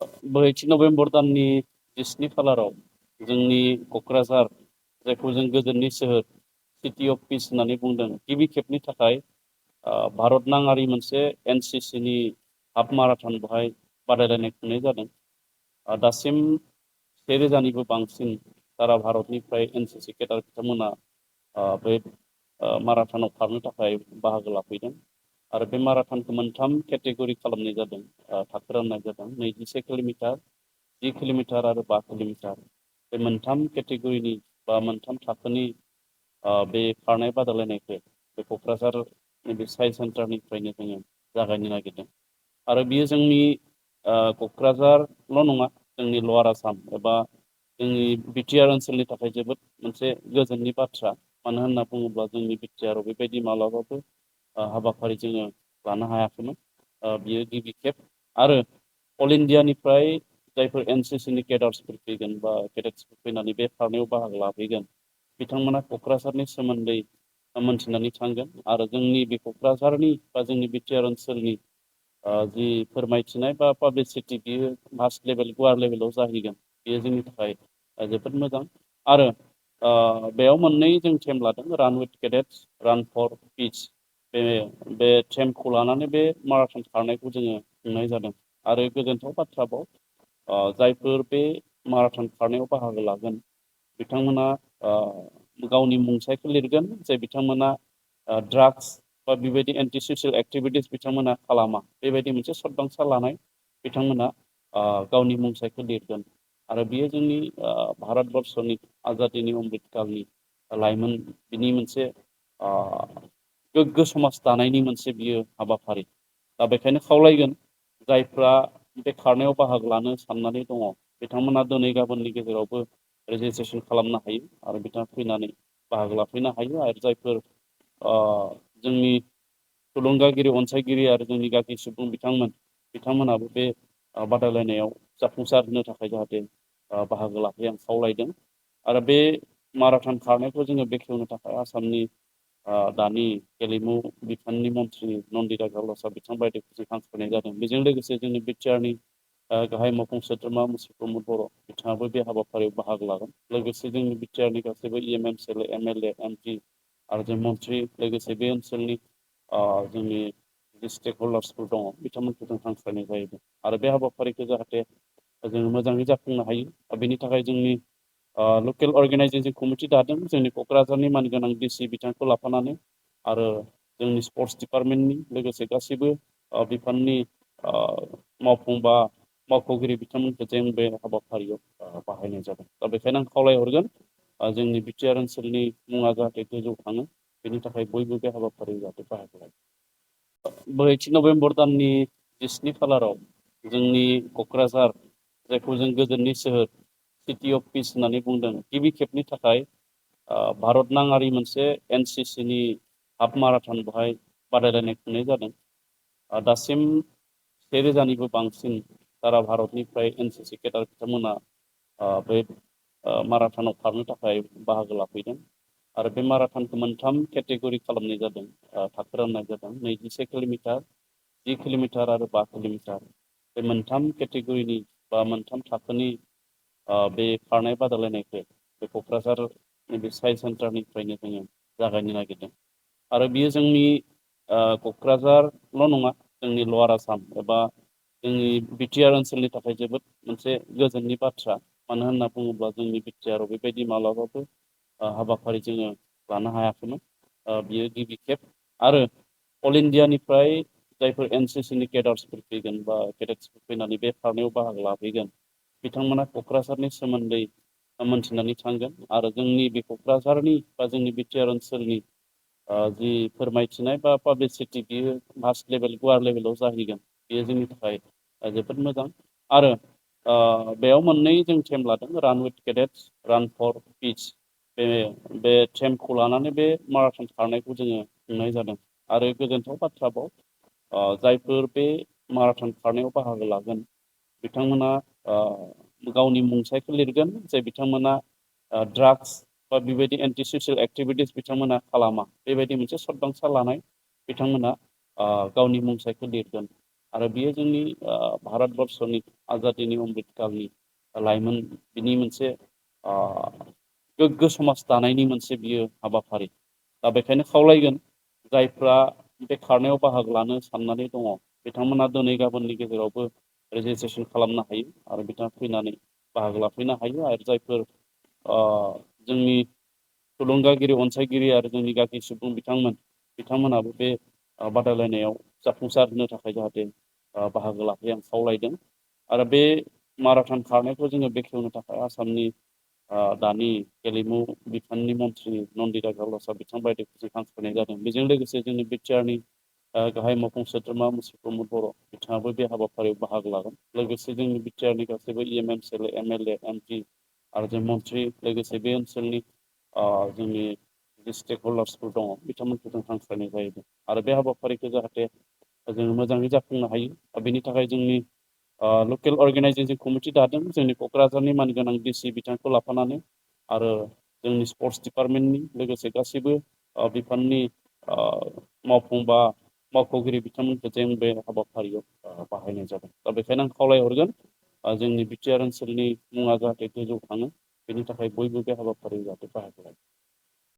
ब्रैथि नभेम्बर दाननि 17 खालाराव जोंनि क'क्राझार जायखौ जों गोजोननि सोहोर सिटि अफ पिस होननानै बुंदों गिबि खेबनि थाखाय भारत नाङारि मोनसे एनसिसिनि हाफ माराथन बेवहाय बादायलायनाय खुंनाय जादों। दासिम 1000निबो बांसिन सारा भारतनिफ्राय एनसिसि केडार बिथांमोना बे माराथनाव खारनो थाखाय बाहागो लाफैदों। आरो बे माराथनखौ मोनथाम केटेगरि खालामनाय जादों, थाखो राननाय जादों। 21 किल'मिटार, 10 किल'मिटार आरो 5 किल'मिटार। बे मोनथाम केटेगरिनि बा मोनथाम थाखोनि बे खारनाय बादायलायनायखौ बे क'क्राझार नैबे साइन्स सेन्टारनिफ्रायनो जोङो जागायनो नागिरदों। आरो बियो जोंनि क'क्राझारल' नङा, जोंनि लवार आसाम एबा जोंनि बिटिआर ओनसोलनि थाखाय जोबोद मोनसे गोजोननि बाथ्रा। मानो होनना बुङोब्ला जोंनि बिटिआराव बेबायदि मालाबाबो हाबाफारि जोङो लानो हायाखैमोन। बियो गिबि खेब। आरो अल इण्डियानिफ्राय जायफोर एनसिसिनि केडार्सफोर फैगोन बा केडेट्सफोर फैनानै बे खारनायाव बाहागो लाफैगोन, बिथांमोना क'क्राझारनि सोमोन्दै मोनथिनानै थांगोन। आरो जोंनि बे क'क्राझारनि बा जोंनि बिटिआर ओनसोलनि जि फोरमायथिनाय बा पाब्लिसिटि, बियो मास लेभेल, गुवार लेभेलाव जाहैगोन। बेयो जोंनि थाखाय जोबोद मोजां। आरो बेयाव मोननै जों थेम लादों, रान विथ केडेट्स, रान फर पिस। बे थेमखौ लानानै बे माराथन खारनायखौ जोङो खुंनाय जादों। आरो गोजोनथाव बाथ्राबाव, जायफोर बे माराथन खारनायाव बाहागो लागोन, बिथांमोना गावनि मुंसाइखौ लिरगोन जे बिथांमोना ड्राग्स बा बेबायदि एन्टि ससियेल एक्टिभिटिस बिथांमोना खालामा। बेबायदि मोनसे सदबांसा लानाय बिथांमोना गावनि मुंसाइखौ लिरगोन। आरो बियो जोंनि भारतबर्सनि आजादिनि अमृतकालनि लाइमोन, बिनि मोनसे गोग्गो समाज दानायनि मोनसे बियो हाबाफारि। दा बेखायनो खावलायगोन, जायफ्रा बे खारनायाव बाहागो लानो साननानै दङ, बिथांमोना दिनै गाबोननि गेजेरावबो रेजिस्ट्रेसन खालामनो हायो आरो बिथाङा फैनानै बाहागो लाफैनो हायो। आरो जायफोर जोंनि थुलुंगागिरि, अनसायगिरि आरो जोंनि गागि सुबुं बिथांमोनाबो बे बादायलायनायाव जाफुंसार होनो थाखाय जाहाथे बाहागो लाफैयो, आं खावलायदों। आरो बे माराथन खारनायखौ जोङो बेखेवनो थाखाय आसामनि दानि गेलेमु बिफाननि मन्थ्रि नन्दिता ग्रावलासा बिथां बायदिखौ जों हांख्रायनाय जादों। बेजों लोगोसे जोंनि बिटिआरनि गाहाय मावफुं सोद्रोमा मुसुर प्रमद बर' बिथाङाबो बे हाबाफारियाव बाहागो लागोन। लोगोसे जोंनि बिटिआरनि गासैबो एमएमसिएल, एमएलए, एमपि आरो जों मन्थ्रि, लोगोसे बे ओनसोलनि जोंनि जि स्टेक हल्डार्सफोर दङ, बिथांमोनखौ जों हांख्रायनाय जाहैदों। आरो बे हाबाफारिखौ जाहाथे जोङो मोजाङै जाफुंनो हायो, बेनि थाखाय जोंनि लकेल अर्गेनाइजेसन कमिटि दादों, जोंनि क'क्राझारनि मानगोनां डिसि बिथांखौ लाफानानै। आरो जोंनि स्पर्ट्स डिपार्टमेन्टनि लोगोसे गासैबो बिफाननि मावफुं बा मावख'गिरि बिथांमोनखौ जों बे हाबाफारियाव बाहायनाय जादों। दा बेखायनो आं खावलायहरगोन, जोंनि बिटिआर ओनसोलनि मुङा जाहाथे गोजौ थाङो, बेनि थाखाय बयबो बे हाबाफारियाव जाहाथे बाहागो लायो। 8 नभेम्बर दाननि 17 खालाराव जोंनि क'क्राझार जायखौ जों गोजोननि सोहोर सिटि अफ पिस होननानै बुंदों, गिबि खेबनि थाखाय भारत नाङारि मोनसे एनसिसिनि हाफ माराथन बेवहाय बादायलायनाय खुंनाय जादों। दासिम 1000निबो बांसिन सारा भारतनिफ्राय एनसिसि केडार बिथांमोना बे माराथनाव खारनो थाखाय बाहागो लाफैदों। आरो बे माराथनखौ मोनथाम केटेगरि खालामनाय जादों, थाखो राननाय जादों। 21 किल'मिटार, 10 किल'मिटार आरो 5 किल'मिटार। बे मोनथाम केटेगरिनि बा मोनथाम थाखोनि बे खारनाय बादायलायनायखौ बे क'क्राझार नैबे साइन्स सेन्टारनिफ्रायनो जोङो जागायनो नागिरदों। आरो बियो जोंनि क'क्राझारल' नङा, जोंनि लवार आसाम एबा जोंनि बिटिआर ओनसोलनि थाखाय जोबोद मोनसे गोजोननि बाथ्रा। मानो होनना बुङोब्ला जोंनि बिटिआराव बेबायदि मालाबाबो हाबाफारि जोङो लानो हायाखैमोन। बियो गिबि खेब। आरो अल इण्डियानिफ्राय जायफोर एनसिसिनि केडार्सफोर फैगोन बा केडेट्सफोर फैनानै बे खारनायाव बाहागो लाफैगोन, बिथांमोना क'क्राझारनि सोमोन्दै मोनथिनानै थांगोन। आरो जोंनि बे क'क्राझारनि बा जोंनि बिटिआर ओनसोलनि जि फोरमायथिनाय बा पाब्लिसिटि, बियो मास लेभेल, गुवार लेभेलाव जाहैगोन। बेयो जोंनि थाखाय जोबोद मोजां। आरो बेयाव मोननै जों थेम लादों, रान विथ केडेट्स, रान फर पिस। बे थेमखौ लानानै बे माराथन खारनायखौ जोङो खुंनाय जादों। आरो गोजोनथाव बाथ्राबाव, जायफोर बे माराथन खारनायाव बाहागो लागोन, बिथांमोना गावनि मुंसाइखौ लिरगोन जे बिथांमोना ड्राग्स बा बेबायदि एन्टि ससियेल एक्टिभिटिस बिथांमोना खालामा। बेबायदि मोनसे सदबांसा लानाय बिथांमोना गावनि मुंसाइखौ लिरगोन। आरो बियो जोंनि भारतबर्षनि आजादिनि अमृतकालनि लाइमोन बिनि मोनसे ओ गोग्गो समाज दानायनि मोनसे बियो हाबाफारि। दा बेखायनो खावलायगोन जायफ्रा बे खारनायाव बाहागो लानो साननानै दङ बिथांमोना दिनै गाबोननि गेजेरावबो रेजिस्ट्रेसन खालामनो हायो आरो बिथाङा फैनानै बाहागो लाफैनो हायो आरो जायफोर जोंनि थुलुंगागिरि अनसायगिरि आरो जोंनि गागि सुबुं बिथांमोनाबो बे बादायलायनायाव जाफुंसार होनो थाखाय जाहाथे बाहागो लाफैयो आं खावलायदों। आरो बे माराथन खारनायखौ जोङो बेखेवनो थाखाय आसामनि दानि गेलेमु बिफाननि मन्थ्रि नन्दिता ग्रावलासा बिथां बायदिखौ जों हांख्रायनाय जादों। बेजों लोगोसे जोंनि बिटिआरनि गाहाय मावफुं सोद्रोमा मुसुर प्रमद बर' बिथाङाबो बे हाबाफारियाव बाहागो लागोन। लोगोसे जोंनि बिटिआरनि गासैबो एमएमसिएल एमएलए एमपि आरो जों मन्थ्रि लोगोसे बे ओनसोलनि जोंनि जि स्टेक हल्डार्सफोर दङ बिथांमोनखौ जों हांख्रायनाय जाहैदों आरो बे हाबाफारिखौ जाहाथे जोङो मोजाङै जाफुंनो हायो बेनि थाखाय जोंनि लकेल अर्गेनाइजेसन कमिटि दादों जोंनि क'क्राझारनि मानगोनां डिसि बिथांखौ लाफानानै आरो जोंनि स्पर्ट्स डिपार्टमेन्टनि लोगोसे गासैबो बिफाननि मावफुं बा मावख'गिरि बिथांमोनखौ जों बे हाबाफारियाव बाहायनाय जादों। दा बेखायनो आं खावलायहरगोन जोंनि बिटिआर ओनसोलनि मुङा जाहाथे गोजौ थाङो बेनि थाखाय बयबो बे हाबाफारियाव जाहाथे बाहागो लायो।